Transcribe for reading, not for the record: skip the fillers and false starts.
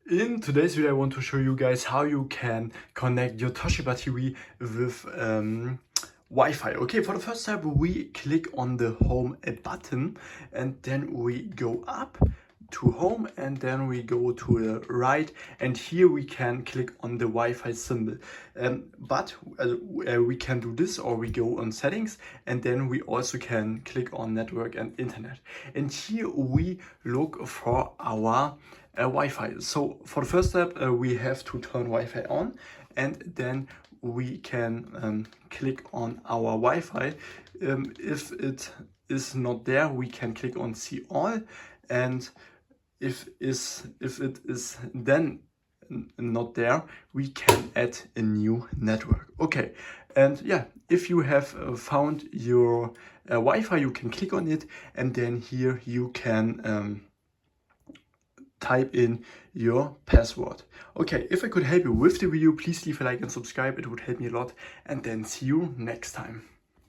In today's video I want to show you guys how you can connect your Toshiba TV with Wi-Fi. Okay, for the first step we click on the home button and then we go up to home and then we go to the right, and here we can click on the Wi-Fi symbol. But we can do this, or we go on settings and then we also can click on network and internet, and here we look for our Wi-Fi. So for the first step we have to turn Wi-Fi on, and then we can click on our Wi-Fi. If it is not there, we can click on see all, and if it is then not there, we can add a new network. Okay, and yeah, if you have found your Wi-Fi, you can click on it, and then here you can type in your password. Okay, if I could help you with the video, please leave a like and subscribe. It would help me a lot, and then see you next time.